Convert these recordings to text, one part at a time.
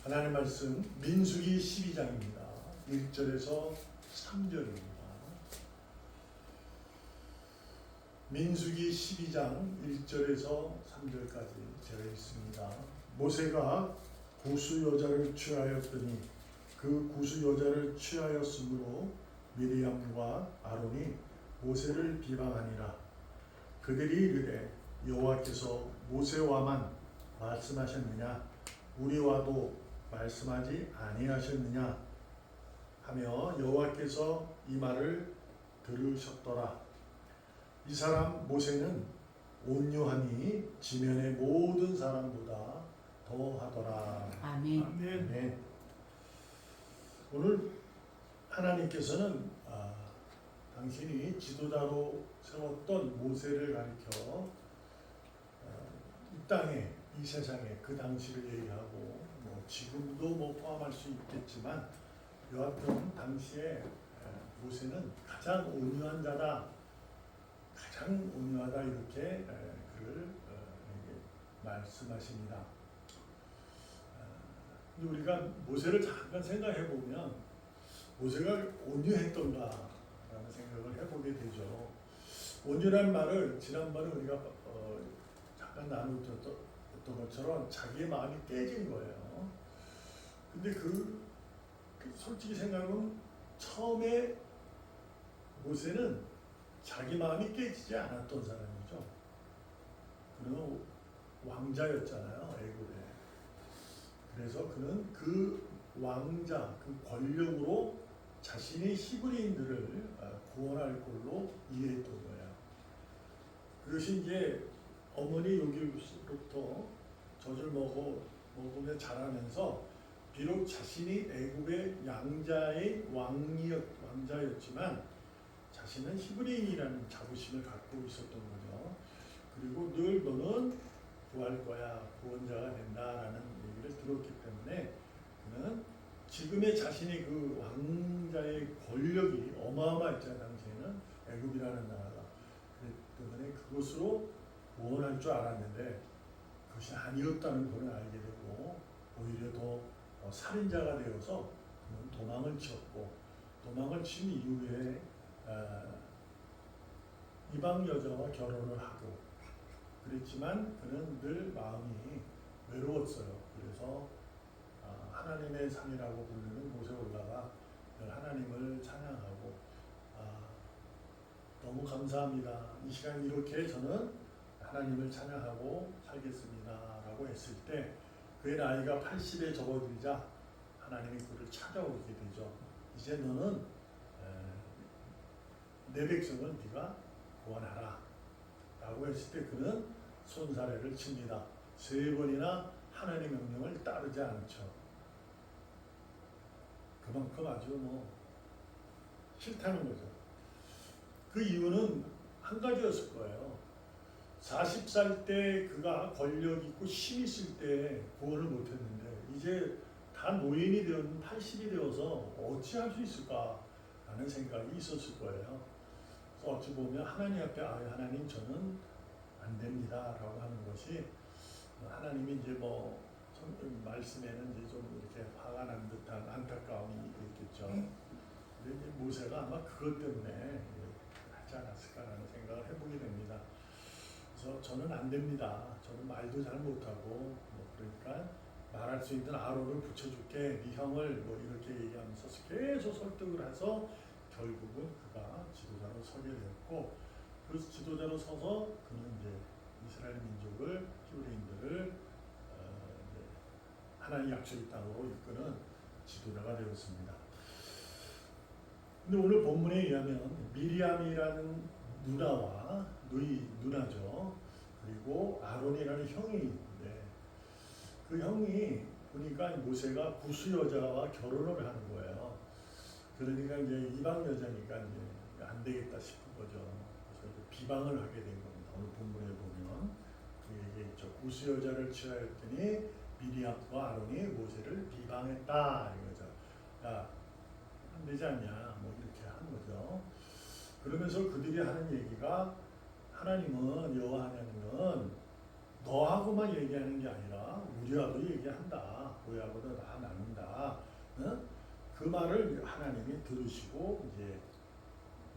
하나님 말씀 민수기 12장입니다. 1절에서 3절입니다. 민수기 12장 1절에서 3절까지 제가 읽습니다. 모세가 구수 여자를 취하였더니 그 구수 여자를 취하였으므로 미리암과 아론이 모세를 비방하니라. 그들이 이르되 여호와께서 모세와만 말씀하셨느냐 우리와도 말씀하지 아니하셨느냐 하며 여호와께서 이 말을 들으셨더라. 이 사람 모세는 온유하니 지면의 모든 사람보다 더하더라. 아멘. 아멘. 오늘 하나님께서는 당신이 지도자로 세웠던 모세를 가리켜 이 땅에 이 세상에 그 당시를 얘기하고 지금도 포함할 수 있겠지만 여하튼 당시에 모세는 가장 온유한 자다, 가장 온유하다 이렇게 그를 말씀하십니다. 근데 우리가 모세를 잠깐 생각해 보면 모세가 온유했던가라는 생각을 해보게 되죠. 온유란 말을 지난번에 우리가 잠깐 나누었던 것처럼 자기의 마음이 깨진 거예요. 근데 솔직히 생각하면 처음에 모세는 자기 마음이 깨지지 않았던 사람이죠. 그는 왕자였잖아요, 애굽에. 그래서 그는 그 왕자, 그 권력으로 자신의 히브리인들을 구원할 걸로 이해했던 거예요. 그것이 이제 어머니 여기로부터 젖을 먹으며 자라면서 비록 자신이 애굽의 양자의 왕자였지만 자신은 히브리인이라는 자부심을 갖고 있었던 거죠. 그리고 늘 너는 구할 거야, 구원자가 된다라는 얘기를 들었기 때문에 그는 지금의 자신의 그 왕자의 권력이 어마어마했잖아요. 당시에는 애굽이라는 나라가. 그렇기 때문에 그것으로 구원할 줄 알았는데 그것이 아니었다는 걸 알게 되고 오히려 더 살인자가 되어서 그는 도망을 치었고 도망을 친 이후에 이방 여자와 결혼을 하고 그랬지만 그는 늘 마음이 외로웠어요. 그래서 하나님의 산이라고 부르는 곳에 올라가 늘 하나님을 찬양하고 너무 감사합니다. 이 시간 이렇게 저는 하나님을 찬양하고 살겠습니다 라고 했을 때 그의 나이가 80에 접어들자 하나님이 그를 찾아오게 되죠. 이제 너는 내 백성을 네가 구원하라 라고 했을 때 그는 손사래를 칩니다. 3번이나 하나님의 명령을 따르지 않죠. 그만큼 아주 싫다는 거죠. 그 이유는 한 가지였을 거예요. 40살 때 그가 권력 있고 힘 있을 때 구원을 못했는데 이제 다 노인이 되었는 80이 되어서 어찌할 수 있을까라는 생각이 있었을 거예요. 그래서 어찌 보면 하나님 앞에 하나님 저는 안 됩니다 라고 하는 것이 하나님이 이제 말씀에는 이제 좀 이렇게 화가 난 듯한 안타까움이 있겠죠. 근데 이제 모세가 아마 그것 때문에 하지 않았을까라는 생각을 해보게 됩니다. 그래서 저는 안 됩니다. 저는 말도 잘 못하고 그러니까 말할 수 있는 아론을 붙여줄게. 네 형을 이렇게 얘기하면서 계속 설득을 해서 결국은 그가 지도자로 서게 되었고 그 지도자로 서서 그는 이제 이스라엘 민족을 히브리인들을 하나님 약속의 땅으로 이끄는 지도자가 되었습니다. 근데 오늘 본문에 의하면 미리암이라는 누나와 누나죠. 그리고 아론이라는 형이 있는데 그 형이 보니까 모세가 구수 여자와 결혼을 하는 거예요. 그러니까 이제 이방 여자니까 이제 안 되겠다 싶은 거죠. 그래서 비방을 하게 된 겁니다. 오늘 본문에 보면 그 얘기했죠. 구수 여자를 취하였더니 미리암과 아론이 모세를 비방했다 이거죠. 야, 안 되지 않냐 이렇게 하는 거죠. 그러면서 그들이 하는 얘기가 하나님은 여호와 하나님은 너하고만 얘기하는 게 아니라 우리하고도 얘기한다. 우리하고도 다 그 말을 하나님이 들으시고 이제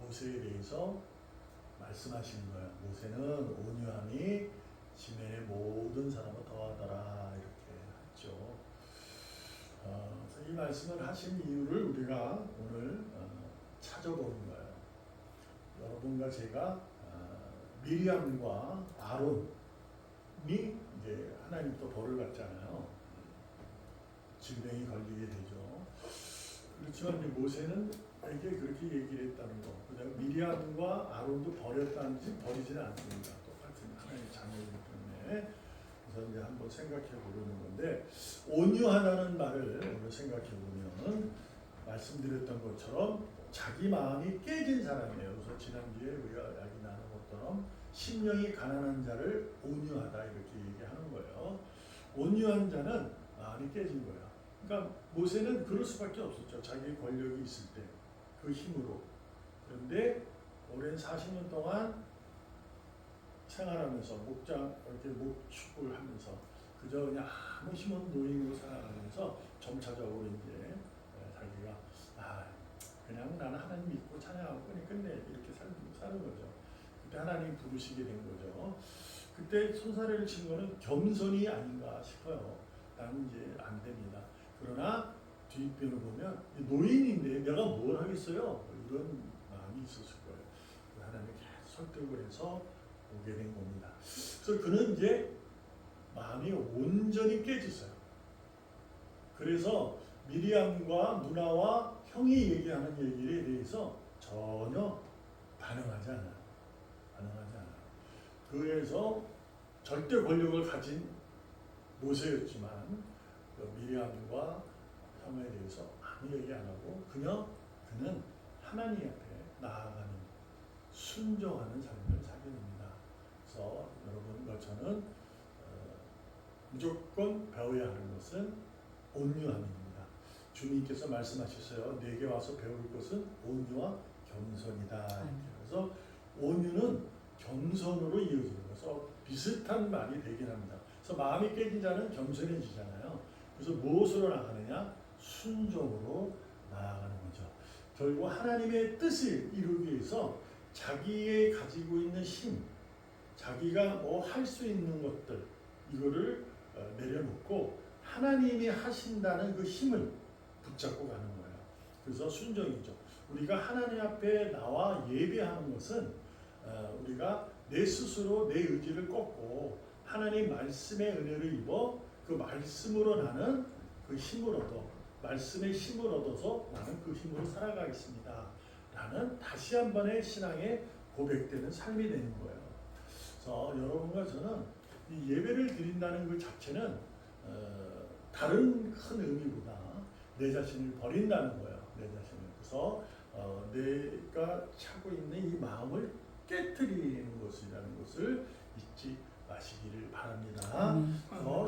모세에 대해서 말씀하시는 거예요. 모세는 온유함이 지면의 모든 사람을 더하더라 이렇게 했죠. 그래서 이 말씀을 하신 이유를 우리가 오늘 찾아보는 거예요. 여러분과 제가 미리암과 아론이 이제 하나님부터 벌을 받잖아요. 질병이 걸리게 되죠. 그렇지만 이제 모세는 에게 그렇게 얘기를 했다는 거. 그다음 미리암과 아론도 버렸다는지 버리지는 않습니다. 똑같은 하나님의 자녀이기 때문에. 그래서 이제 한번 생각해 보려는 건데 온유하다는 말을 오늘 생각해 보면 말씀드렸던 것처럼 자기 마음이 깨진 사람이에요. 그래서 지난주에 우리가 이야기 나눈 것처럼 심령이 가난한 자를 온유하다 이렇게 얘기하는 거예요. 온유한 자는 마음이 깨진 거예요. 그러니까 모세는 그럴 수밖에 없었죠. 자기 권력이 있을 때 그 힘으로. 그런데 오랜 40년 동안 생활하면서 목장 이렇게 목축을 하면서 그저 그냥 아무 힘 없는 노인으로 살아가면서 점차적으로 이제 자기가 그냥 나는 하나님 믿고 찬양하고 그냥 끝내 이렇게 사는 거죠. 그때 하나님 부르시게 된 거죠. 그때 손사래를 친 거는 겸손이 아닌가 싶어요. 나는 이제 안 됩니다. 그러나 뒷편을 보면 노인인데 내가 뭘 하겠어요? 이런 마음이 있었을 거예요. 하나님이 계속 설득을 해서 오게 된 겁니다. 그래서 그는 이제 마음이 온전히 깨졌어요. 그래서 미리암과 누나와 형이 얘기하는 얘기에 대해서 전혀 반응하지 않아요. 그래서 절대 권력을 가진 모세였지만 미리암과 형에 대해서 아무 얘기 안 하고 그는 하나님 앞에 나아가는 순종하는 삶을 살게 됩니다. 그래서 여러분과 저는 무조건 배워야 하는 것은 온유함입니다. 주님께서 말씀하셨어요. 내게 와서 배울 것은 온유와 겸손이다. 그래서 온유는 겸손으로 이어지는 것서 비슷한 말이 되긴 합니다. 그래서 마음이 깨진 자는 겸손해지잖아요. 그래서 무엇으로 나가느냐? 순종으로 나아가는 거죠. 결국 하나님의 뜻을 이루기 위해서 자기의 가지고 있는 힘, 자기가 뭐 할 수 있는 것들 이거를 내려놓고 하나님이 하신다는 그 힘을 붙잡고 가는 거예요. 그래서 순종이죠. 우리가 하나님 앞에 나와 예배하는 것은 우리가 내 스스로 내 의지를 꺾고 하나님 말씀의 은혜를 입어 그 말씀으로 나는 그 힘을 얻어 말씀의 힘을 얻어서 나는 그 힘으로 살아가겠습니다. 라는 다시 한 번의 신앙에 고백되는 삶이 되는 거예요. 그래서 여러분과 저는 이 예배를 드린다는 그 자체는 다른 큰 의미보다 내 자신을 버린다는 거예요. 내 자신을. 그래서 내가 차고 있는 이 마음을 깨트리는 것이라는 것을 잊지 마시기를 바랍니다.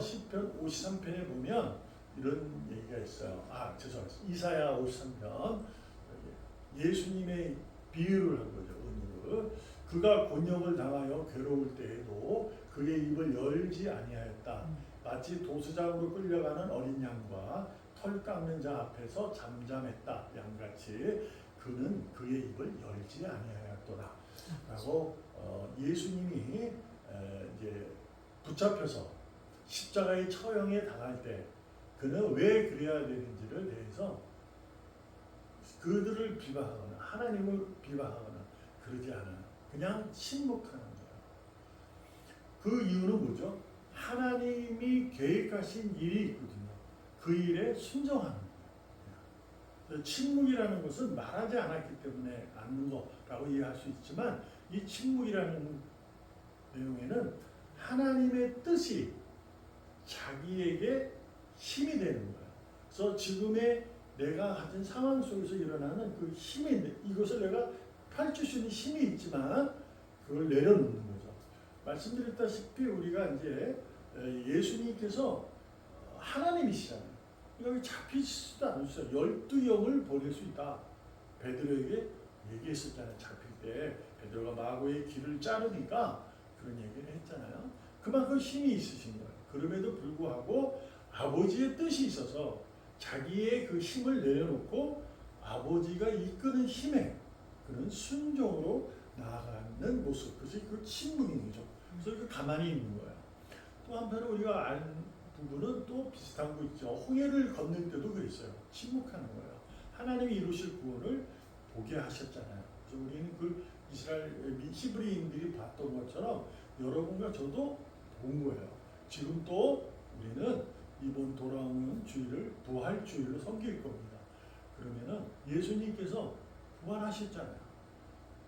시편 53편에 보면 이런 얘기가 있어요. 죄송합니다. 이사야 53편 예수님의 비유를 한 거죠. 은유를. 그가 곤욕을 당하여 괴로울 때에도 그의 입을 열지 아니하였다. 마치 도수장으로 끌려가는 어린 양과 털 깎는 자 앞에서 잠잠했다. 양같이 그는 그의 입을 열지 아니하였더라. 라고 예수님이 이제 붙잡혀서 십자가의 처형에 당할 때 그는 왜 그래야 되는지를 대해서 그들을 비방하거나 하나님을 비방하거나 그러지 않아요. 그냥 침묵하는 거예요. 그 이유는 뭐죠? 하나님이 계획하신 일이 있거든요. 그 일에 순종하는 거예요. 침묵이라는 것은 말하지 않았기 때문에 않는 거라고 이해할 수 있지만 이 침묵이라는 내용에는 하나님의 뜻이 자기에게 힘이 되는 거예요. 그래서 지금의 내가 가진 상황 속에서 일어나는 그 힘이 이것을 내가 펼칠 수 있는 힘이 있지만 그걸 내려놓는 거죠. 말씀드렸다시피 우리가 이제 예수님께서 하나님이시잖아요. 여기 잡히지도 않으셨어요. 12영을 보낼 수 있다. 베드로에게 얘기했었잖아요. 잡힐 때 베드로가 마고의 귀를 자르니까 그런 얘기를 했잖아요. 그만큼 힘이 있으신 거예요. 그럼에도 불구하고 아버지의 뜻이 있어서 자기의 그 힘을 내려놓고 아버지가 이끄는 힘에 그런 순종으로 나아가는 모습, 그것이 그 침묵인 거죠. 그래서 그 가만히 있는 거예요. 또 한편으로 우리가 아는 부분은 또 비슷한 거 있죠. 홍해를 건널 때도 그랬어요. 침묵하는 거예요. 하나님이 이루실 구원을 보게 하셨잖아요. 그래서 우리는 그 이스라엘 히브리인들이 봤던 것처럼 여러분과 저도 본 거예요. 지금 또 우리는 이번 돌아오는 주일을 부활 주일로 섬길 겁니다. 그러면은 예수님께서 부활하셨잖아요.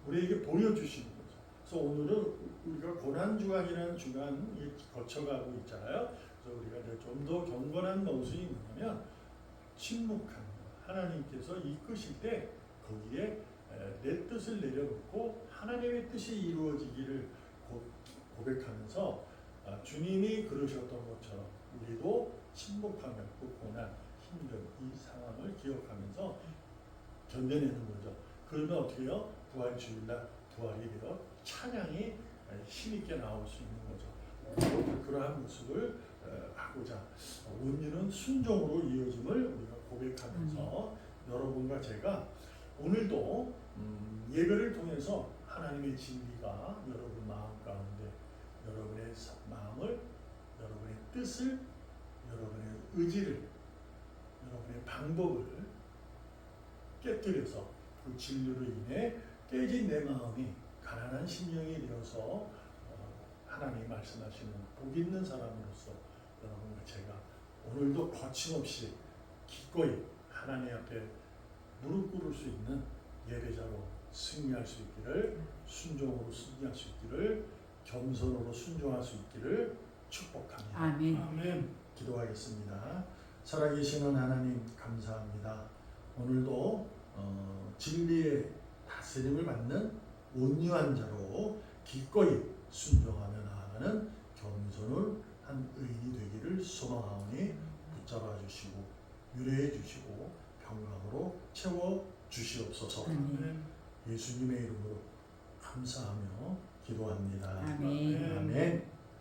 우리에게 보여주시는 거죠. 그래서 오늘은 우리가 고난주간이라는 주간이 거쳐가고 있잖아요. 그래서 우리가 좀 더 경건한 모습이 뭐냐면 침묵하는 거예요. 하나님께서 이끄실 때 거기에 내 뜻을 내려놓고 하나님의 뜻이 이루어지기를 고백하면서 주님이 그러셨던 것처럼 우리도 침묵하며 그 고난, 힘든 이 상황을 기억하면서 견뎌내는 거죠. 그러면 어떻게 해요? 부활주일날 부활이 되어 찬양이 힘있게 나올 수 있는 거죠. 그러한 모습을 하고자 온유는 순종으로 이어짐을 우리가 고백하면서 여러분과 제가 오늘도 예배를 통해서 하나님의 진리가 여러분 마음 가운데 여러분의 마음을, 여러분의 뜻을, 여러분의 의지를, 여러분의 방법을 깨뜨려서 그 진리로 인해 깨진 내 마음이 가난한 심령이 되어서 하나님이 말씀하시는 복 있는 사람으로서 여러분과 제가 오늘도 거침없이 기꺼이 하나님 앞에 무릎 꿇을 수 있는 예배자로 승리할 수 있기를, 순종으로 승리할 수 있기를, 겸손으로 순종할 수 있기를 축복합니다. 아멘. 아멘. 기도하겠습니다. 살아계시는 하나님 감사합니다. 오늘도 진리의 다스림을 받는 온유한 자로 기꺼이 순종하며 나아가는 겸손을 한 의인이 되기를 소망하오니 붙잡아 주시고 유래해 주시고 평강으로 채워 주시옵소서. 예수님의 이름으로 감사하며 기도합니다. 아멘. 아멘.